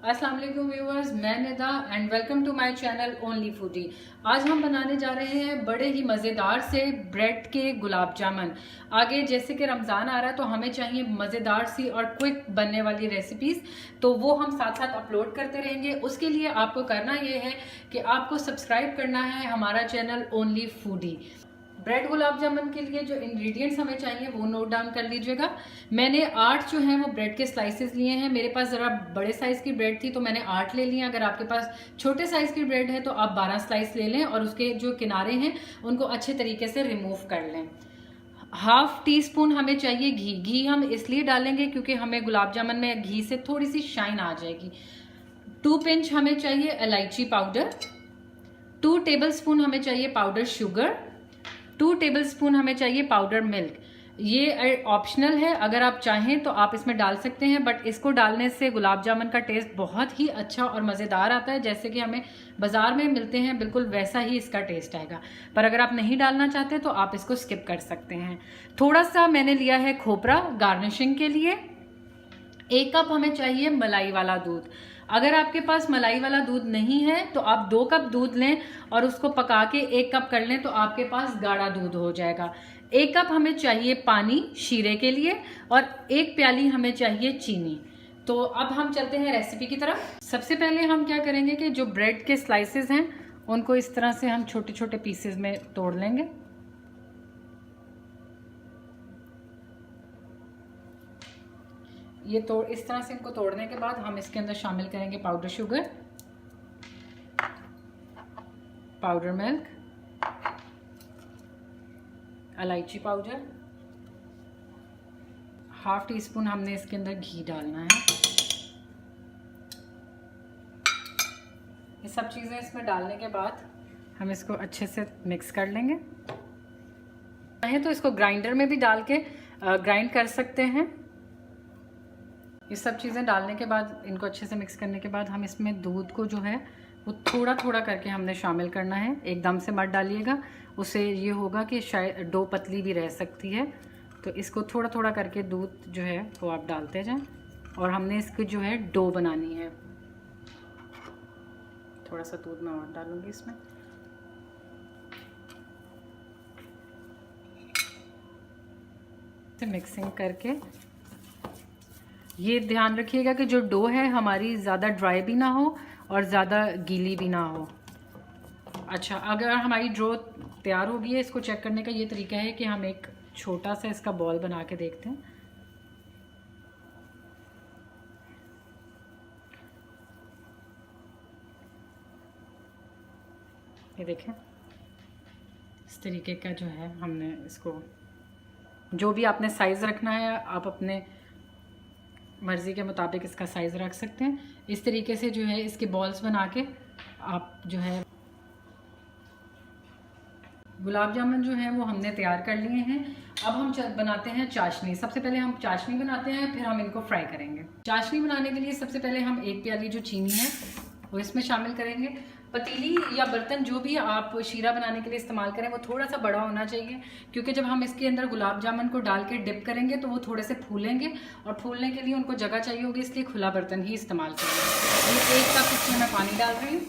अस्सलाम वालेकुम व्यूअर्स, मैं Nida and welcome to my channel only foodie. आज हम बनाने जा रहे हैं बड़े ही मज़ेदार से ब्रेड के गुलाब जामुन। आगे जैसे कि रमज़ान आ रहा है तो हमें चाहिए मज़ेदार सी और क्विक बनने वाली रेसिपीज़, तो वो हम साथ साथ अपलोड करते रहेंगे। उसके लिए आपको करना ये है कि आपको सब्सक्राइब करना है हमारा channel only foodie. Bread gulab jamun के लिए जो इंग्रेडिएंट्स हमें चाहिए वो नोट डाउन कर लीजिएगा। मैंने 8 जो हैं वो ब्रेड के स्लाइसेस लिए हैं। मेरे पास ज़रा बड़े साइज़ की ब्रेड थी तो मैंने 8 ले लिए। अगर आपके पास छोटे साइज़ की ब्रेड है तो आप 12 स्लाइस ले लें और उसके जो किनारे हैं उनको अच्छे तरीके से रिमूव कर लें। हाफ टी स्पून हमें चाहिए घी। घी हम इसलिए डालेंगे क्योंकि हमें गुलाब जामुन में घी से थोड़ी सी शाइन आ जाएगी। 2 पिंच हमें चाहिए इलायची पाउडर। 2 टेबल स्पून हमें चाहिए पाउडर शुगर। 2 टेबलस्पून हमें चाहिए पाउडर मिल्क। ये ऑप्शनल है, अगर आप चाहें तो आप इसमें डाल सकते हैं, बट इसको डालने से गुलाब जामुन का टेस्ट बहुत ही अच्छा और मज़ेदार आता है। जैसे कि हमें बाज़ार में मिलते हैं बिल्कुल वैसा ही इसका टेस्ट आएगा। पर अगर आप नहीं डालना चाहते तो आप इसको स्किप कर सकते हैं। थोड़ा सा मैंने लिया है खोपरा गार्निशिंग के लिए। 1 कप हमें चाहिए मलाई वाला दूध। अगर आपके पास मलाई वाला दूध नहीं है तो आप 2 कप दूध लें और उसको पका के 1 कप कर लें तो आपके पास गाढ़ा दूध हो जाएगा। 1 कप हमें चाहिए पानी शीरे के लिए और 1 प्याली हमें चाहिए चीनी। तो अब हम चलते हैं रेसिपी की तरफ। सबसे पहले हम क्या करेंगे कि जो ब्रेड के स्लाइसेस हैं उनको इस तरह से हम छोटे छोटे पीसेस में तोड़ लेंगे। ये तो इस तरह से इनको तोड़ने के बाद हम इसके अंदर शामिल करेंगे पाउडर शुगर, पाउडर मिल्क, इलायची पाउडर, हाफ टी स्पून हमने इसके अंदर घी डालना है। ये सब चीज़ें इसमें डालने के बाद हम इसको अच्छे से मिक्स कर लेंगे। चाहे तो इसको ग्राइंडर में भी डाल के ग्राइंड कर सकते हैं। ये सब चीज़ें डालने के बाद इनको अच्छे से मिक्स करने के बाद हम इसमें दूध को जो है वो थोड़ा थोड़ा करके हमने शामिल करना है। एकदम से मत डालिएगा, उससे ये होगा कि शायद डो पतली भी रह सकती है। तो इसको थोड़ा थोड़ा करके दूध जो है वो आप डालते जाएं और हमने इसकी जो है डो बनानी है। थोड़ा सा दूध मैं और डालूँगी इसमें। मिक्सिंग करके ये ध्यान रखिएगा कि जो डो है हमारी ज़्यादा ड्राई भी ना हो और ज़्यादा गीली भी ना हो। अच्छा, अगर हमारी डो तैयार हो गई है, इसको चेक करने का ये तरीका है कि हम एक छोटा सा इसका बॉल बना के देखते हैं। ये देखें, इस तरीके का जो है हमने इसको, जो भी आपने साइज़ रखना है आप अपने मर्ज़ी के मुताबिक इसका साइज़ रख सकते हैं। इस तरीके से जो है इसके बॉल्स बना के आप जो है गुलाब जामुन जो है वो हमने तैयार कर लिए हैं। अब हम बनाते हैं चाशनी। सबसे पहले हम चाशनी बनाते हैं, फिर हम इनको फ्राई करेंगे। चाशनी बनाने के लिए सबसे पहले हम 1 प्याली जो चीनी है वो इसमें शामिल करेंगे। पतीली या बर्तन जो भी आप शीरा बनाने के लिए इस्तेमाल करें वो थोड़ा सा बड़ा होना चाहिए, क्योंकि जब हम इसके अंदर गुलाब जामुन को डाल के डिप करेंगे तो वो थोड़े से फूलेंगे और फूलने के लिए उनको जगह चाहिए होगी, इसलिए खुला बर्तन ही इस्तेमाल करेंगे। ये 1 कप इसमें मैं पानी डाल रही हूँ।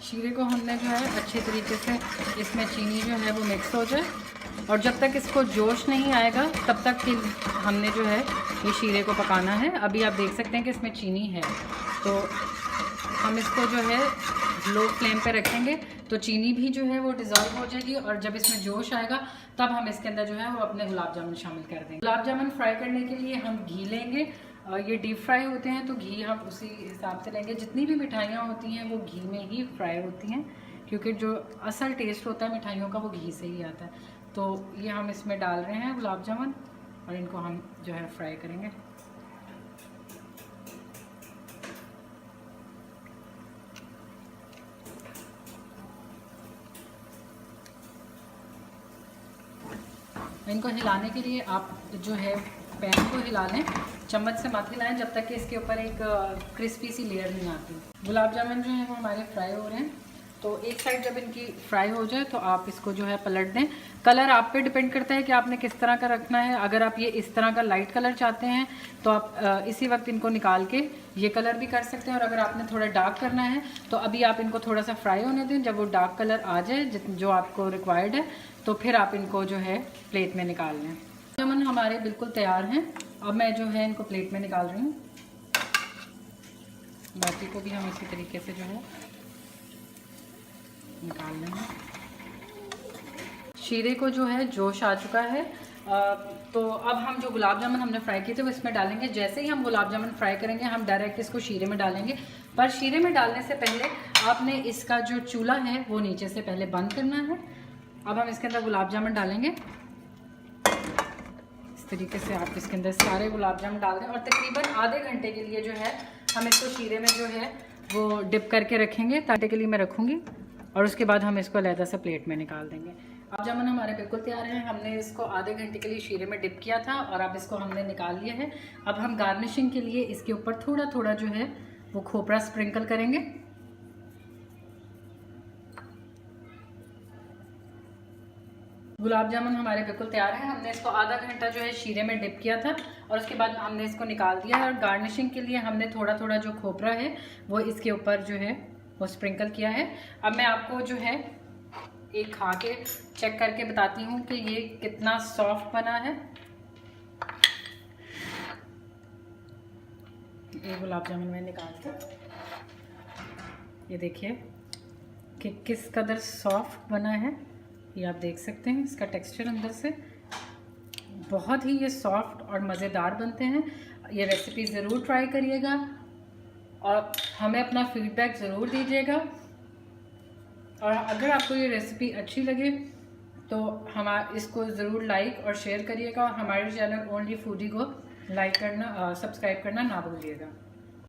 शीरे को हमने जो है अच्छे तरीके से इसमें चीनी जो है वो मिक्स हो जाए और जब तक इसको जोश नहीं आएगा तब तक कि हमने जो है ये शीरे को पकाना है। अभी आप देख सकते हैं कि इसमें चीनी है, तो हम इसको जो है लो फ्लेम पे रखेंगे तो चीनी भी जो है वो डिज़ोल्व हो जाएगी और जब इसमें जोश आएगा तब हम इसके अंदर जो है वो अपने गुलाब जामुन शामिल कर देंगे। गुलाब जामुन फ्राई करने के लिए हम घी लेंगे। ये डीप फ्राई होते हैं तो घी हम उसी हिसाब से लेंगे। जितनी भी मिठाइयाँ होती हैं वो घी में ही फ्राई होती हैं, क्योंकि जो असल टेस्ट होता है मिठाइयों का वो घी से ही आता है। तो ये हम इसमें डाल रहे हैं गुलाब जामुन और इनको हम जो है फ्राई करेंगे। इनको हिलाने के लिए आप जो है पैन को हिला लें, चम्मच से मत हिलाएं जब तक कि इसके ऊपर एक क्रिस्पी सी लेयर नहीं आती। गुलाब जामुन जो है वो हमारे फ्राई हो रहे हैं तो एक साइड जब इनकी फ्राई हो जाए तो आप इसको जो है पलट दें। कलर आप पे डिपेंड करता है कि आपने किस तरह का रखना है। अगर आप ये इस तरह का लाइट कलर चाहते हैं तो आप इसी वक्त इनको निकाल के ये कलर भी कर सकते हैं, और अगर आपने थोड़ा डार्क करना है तो अभी आप इनको थोड़ा सा फ्राई होने दें। जब वो डार्क कलर आ जाए जो आपको रिक्वायर्ड है तो फिर आप इनको जो है प्लेट में निकाल लें। जामुन हमारे बिल्कुल तैयार हैं। अब मैं जो है इनको प्लेट में निकाल रही हूँ। बाकी को भी हम इसी तरीके से जो है निकाल लेंगे। शीरे को जो है जोश आ चुका है। तो अब हम जो गुलाब जामुन हमने फ्राई किए थे वो इसमें डालेंगे। जैसे ही हम गुलाब जामुन फ्राई करेंगे हम डायरेक्ट इसको शीरे में डालेंगे, पर शीरे में डालने से पहले आपने इसका जो चूल्हा है वो नीचे से पहले बंद करना है। अब हम इसके अंदर गुलाब जामुन डालेंगे। इस तरीके से आप इसके अंदर सारे गुलाब जामुन डाल दें और तकरीबन आधे घंटे के लिए जो है हम इसको शीरे में जो है वो डिप करके रखेंगे। ताटे के लिए मैं रखूँगी और उसके बाद हम इसको अलहदा से प्लेट में निकाल देंगे। अब जामुन हमारे बिल्कुल तैयार हैं। हमने इसको आधे घंटे के लिए शीरे में डिप किया था और अब इसको हमने निकाल लिया है। अब हम गार्निशिंग के लिए इसके ऊपर थोड़ा थोड़ा जो है वो खोपरा स्प्रिंकल करेंगे। गुलाब जामुन हमारे बिल्कुल तैयार हैं। हमने इसको आधा घंटा जो है शीरे में डिप किया था और उसके बाद हमने इसको निकाल दिया है। और गार्निशिंग के लिए हमने थोड़ा थोड़ा जो खोपरा है वो इसके ऊपर जो है वो स्प्रिंकल किया है। अब मैं आपको जो है एक खा के चेक करके बताती हूँ कि ये कितना सॉफ्ट बना है। ये गुलाब जामुन मैं निकालती हूँ, ये देखिए कि किस कदर सॉफ्ट बना है। ये आप देख सकते हैं इसका टेक्सचर अंदर से बहुत ही ये सॉफ्ट और मज़ेदार बनते हैं। ये रेसिपी ज़रूर ट्राई करिएगा और हमें अपना फीडबैक ज़रूर दीजिएगा। और अगर आपको ये रेसिपी अच्छी लगे तो इसको ज़रूर लाइक और शेयर करिएगा और हमारे चैनल ओनली फूडी को लाइक करना सब्सक्राइब करना ना भूलिएगा।